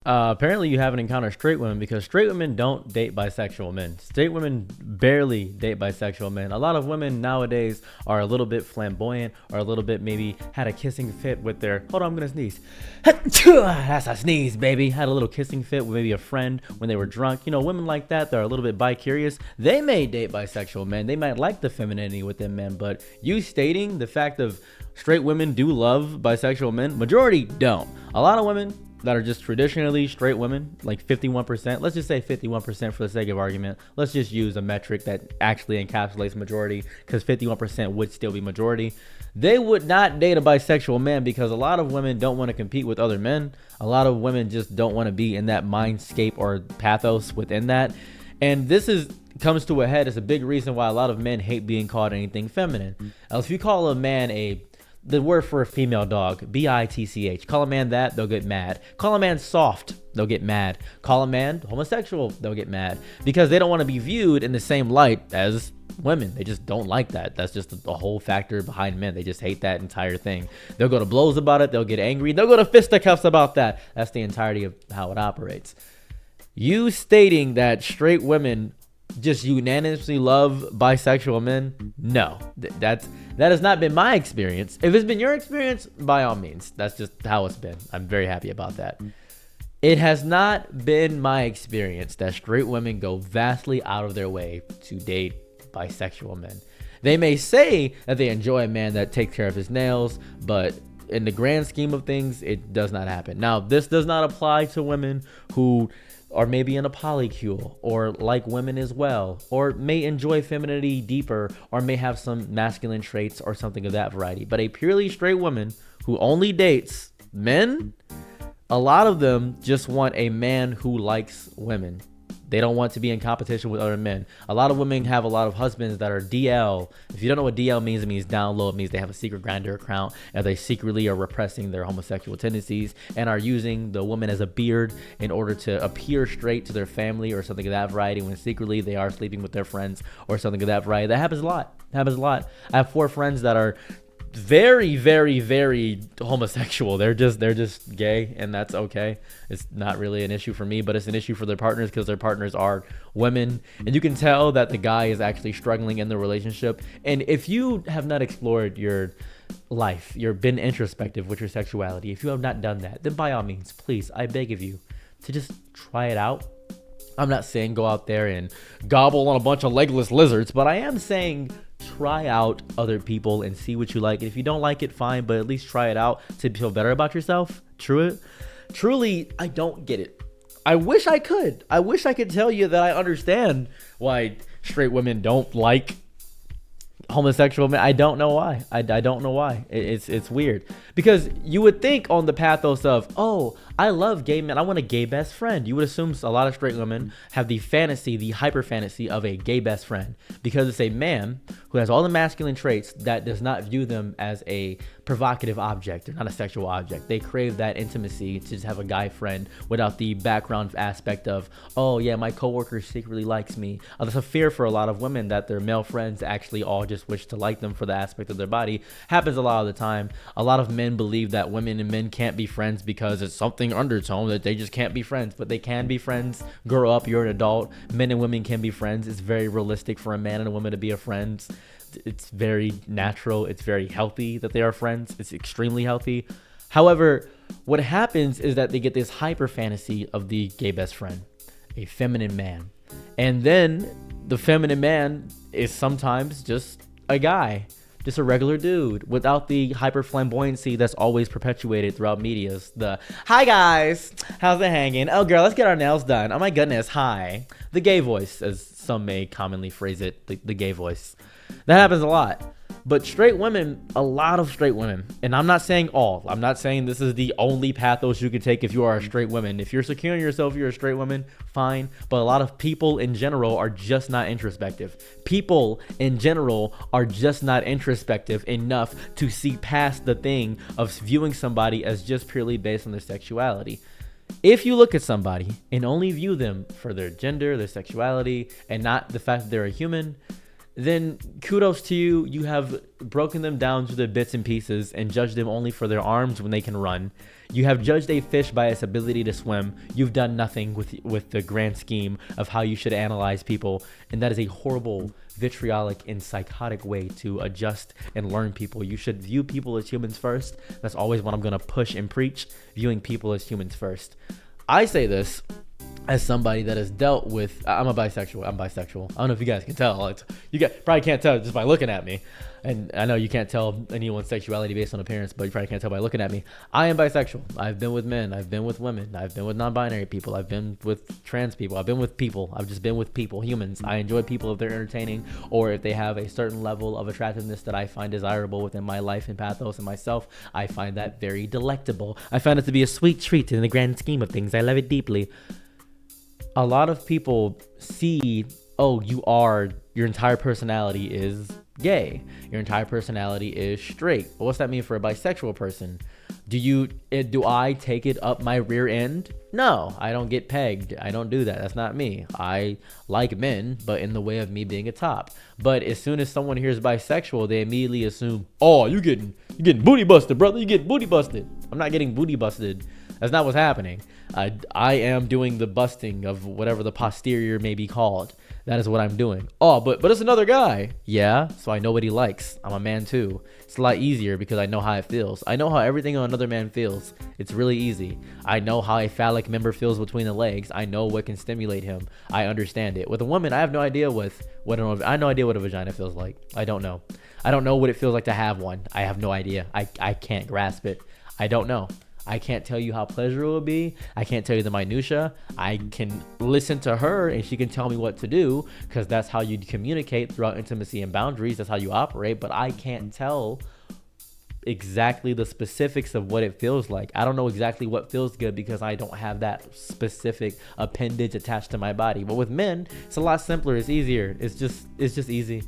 Apparently you haven't encountered straight women because straight women don't date bisexual men. Straight women barely date bisexual men. A lot of women nowadays are a little bit flamboyant or a little bit maybe had a kissing fit with their, hold on, I'm gonna sneeze. That's a sneeze, baby. Had a little kissing fit with maybe a friend when they were drunk. You know, women like that, they're a little bit bi-curious. They may date bisexual men. They might like the femininity within men, but you stating the fact of straight women do love bisexual men, majority don't. A lot of women that are just traditionally straight women, like 51%, let's just say 51% for the sake of argument. Let's just use a metric that actually encapsulates majority, because 51% would still be majority. They would not date a bisexual man because a lot of women don't want to compete with other men. A lot of women just don't want to be in that mindscape or pathos within that. And this comes to a head as a big reason why a lot of men hate being called anything feminine. Now, if you call a man the word for a female dog, bitch. Call a man that, they'll get mad. Call a man soft, they'll get mad. Call a man homosexual, they'll get mad. Because they don't want to be viewed in the same light as women. They just don't like that. That's just the whole factor behind men. They just hate that entire thing. They'll go to blows about it, they'll get angry, they'll go to fisticuffs about that. That's the entirety of how it operates. You stating that straight women just unanimously love bisexual men, no, that has not been my experience. If it's been your experience, by all means, that's just how it's been. I'm very happy about that. It has not been my experience that straight women go vastly out of their way to date bisexual men. They may say that they enjoy a man that takes care of his nails, but in the grand scheme of things, it does not happen. Now, this does not apply to women who or maybe in a polycule, or like women as well, or may enjoy femininity deeper, or may have some masculine traits or something of that variety. But a purely straight woman who only dates men, a lot of them just want a man who likes women. They don't want to be in competition with other men. A lot of women have a lot of husbands that are DL. If you don't know what DL means, it means down low. It means they have a secret Grindr account and they secretly are repressing their homosexual tendencies and are using the woman as a beard in order to appear straight to their family or something of that variety, when secretly they are sleeping with their friends or something of that variety. That happens a lot. I have 4 friends that are very, very, very homosexual. They're just gay, and that's okay. It's not really an issue for me, but it's an issue for their partners because their partners are women, and you can tell that the guy is actually struggling in the relationship. And if you have not explored your life, you've been introspective with your sexuality, if you have not done that, then by all means, please, I beg of you to just try it out. I'm not saying go out there and gobble on a bunch of legless lizards, but I am saying try out other people and see what you like. And if you don't like it, fine, but at least try it out to feel better about yourself. Truly, I don't get it. I wish I could. I wish I could tell you that I understand why straight women don't like homosexual men. I don't know why. I don't know why. It's weird, because you would think on the pathos of, oh, I love gay men, I want a gay best friend. You would assume a lot of straight women have the fantasy, the hyper fantasy of a gay best friend, because it's a man who has all the masculine traits that does not view them as a provocative object or not a sexual object. They crave that intimacy to just have a guy friend without the background aspect of, oh yeah, my coworker secretly likes me. There's a fear for a lot of women that their male friends actually all just wish to like them for the aspect of their body. Happens a lot of the time. A lot of men believe that women and men can't be friends because it's something undertone that they just can't be friends, but they can be friends. Grow up, you're an adult. Men and women can be friends. It's very realistic for a man and a woman to be a friends. It's very natural. It's very healthy that they are friends. It's extremely healthy. However, what happens is that they get this hyper fantasy of the gay best friend, a feminine man. And then the feminine man is sometimes just a guy, just a regular dude without the hyper flamboyancy that's always perpetuated throughout medias. The, hi guys, how's it hanging? Oh girl, let's get our nails done. Oh my goodness, hi. The gay voice, as some may commonly phrase it, the gay voice. That happens a lot. But straight women, a lot of straight women, and I'm not saying all, I'm not saying this is the only pathos you can take if you are a straight woman. If you're secure in yourself, you're a straight woman, fine. But a lot of people in general are just not introspective. People in general are just not introspective enough to see past the thing of viewing somebody as just purely based on their sexuality. If you look at somebody and only view them for their gender, their sexuality, and not the fact that they're a human, then kudos to you. You have broken them down to the bits and pieces and judged them only for their arms when they can run. You have judged a fish by its ability to swim. You've done nothing with the grand scheme of how you should analyze people, and that is a horrible, vitriolic, and psychotic way to adjust and learn people. You should view people as humans first. That's always what I'm going to push and preach, viewing people as humans first. I say this as somebody that has dealt with, I'm bisexual. I don't know if you guys can tell. You guys probably can't tell just by looking at me. And I know you can't tell anyone's sexuality based on appearance, but you probably can't tell by looking at me. I am bisexual. I've been with men. I've been with women. I've been with non-binary people. I've been with trans people. I've been with people. I've just been with people, humans. I enjoy people if they're entertaining or if they have a certain level of attractiveness that I find desirable within my life and pathos and myself. I find that very delectable. I find it to be a sweet treat in the grand scheme of things. I love it deeply. A lot of people see, oh, your entire personality is gay. Your entire personality is straight. But what's that mean for a bisexual person? Do I take it up my rear end? No, I don't get pegged. I don't do that. That's not me. I like men, but in the way of me being a top. But as soon as someone hears bisexual, they immediately assume, oh, you getting booty busted, brother. You getting booty busted. I'm not getting booty busted. That's not what's happening. I am doing the busting of whatever the posterior may be called. That is what I'm doing. Oh, but it's another guy. Yeah, so I know what he likes. I'm a man too. It's a lot easier because I know how it feels. I know how everything on another man feels. It's really easy. I know how a phallic member feels between the legs. I know what can stimulate him. I understand it. With a woman, I have no idea what a vagina feels like. I don't know. I don't know what it feels like to have one. I have no idea. I can't grasp it. I don't know. I can't tell you how pleasurable it will be. I can't tell you the minutia. I can listen to her and she can tell me what to do because that's how you communicate throughout intimacy and boundaries. That's how you operate. But I can't tell exactly the specifics of what it feels like. I don't know exactly what feels good because I don't have that specific appendage attached to my body. But with men, it's a lot simpler. It's easier. It's just easy.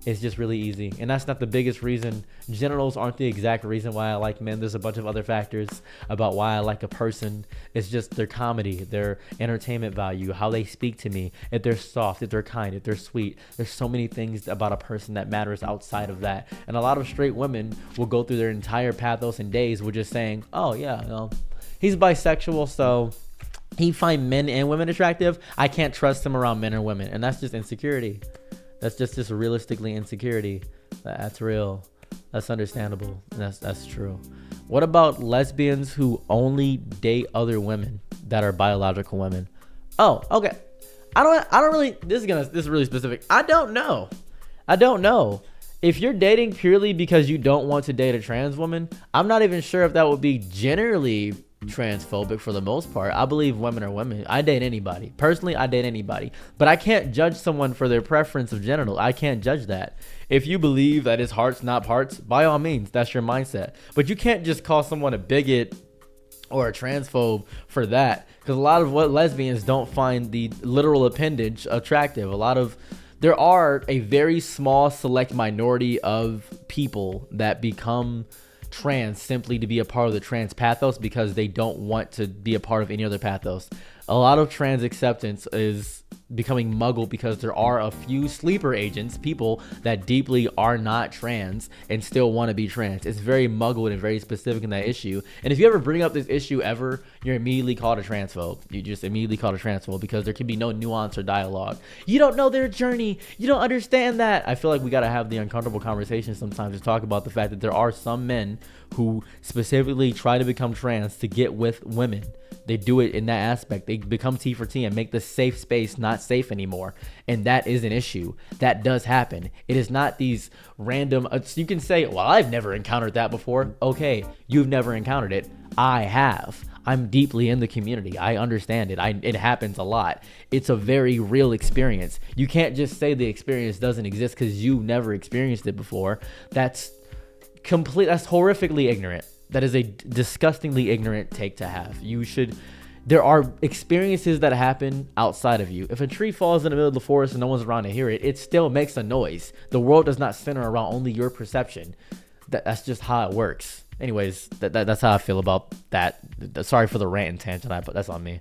It's just really easy. And that's not the biggest reason. Genitals aren't the exact reason why I like men. There's a bunch of other factors about why I like a person. It's just their comedy, their entertainment value, how they speak to me, if they're soft, if they're kind, if they're sweet. There's so many things about a person that matters outside of that. And a lot of straight women will go through their entire pathos and days with just saying, oh yeah, he's bisexual, so he find men and women attractive. I can't trust him around men or women. And that's just insecurity. That's just realistically insecurity. That's real. That's understandable. That's true. What about lesbians who only date other women that are biological women? Oh, okay. I don't really. This is really specific. I don't know. If you're dating purely because you don't want to date a trans woman, I'm not even sure if that would be generally transphobic for the most part. I believe women are women. I date anybody. Personally, I date anybody. But I can't judge someone for their preference of genital. I can't judge that. If you believe that it's hearts, not parts, by all means, that's your mindset. But you can't just call someone a bigot or a transphobe for that. Because a lot of what lesbians don't find the literal appendage attractive. There are a very small select minority of people that become trans simply to be a part of the trans pathos because they don't want to be a part of any other pathos. A lot of trans acceptance is becoming muggle because there are a few sleeper agents, people that deeply are not trans and still want to be trans. It's very muggled and very specific in that issue. And if you ever bring up this issue ever, you're immediately called a transphobe. You just immediately called a transphobe because there can be no nuance or dialogue. You don't know their journey. You don't understand that. I feel like we got to have the uncomfortable conversation sometimes to talk about the fact that there are some men who specifically try to become trans to get with women. They do it in that aspect. They become T for T and make the safe space not safe anymore. And that is an issue. That does happen. It is not these random, you can say, well, I've never encountered that before. Okay, you've never encountered it. I have. I'm deeply in the community. I understand it. It happens a lot. It's a very real experience. You can't just say the experience doesn't exist because you never experienced it before. That's horrifically ignorant. That is a disgustingly ignorant take to have. There are experiences that happen outside of you. If a tree falls in the middle of the forest and no one's around to hear it, it still makes a noise. The world does not center around only your perception. That's just how it works. Anyways, that's how I feel about that. Sorry for the rant and tangent, but that's on me.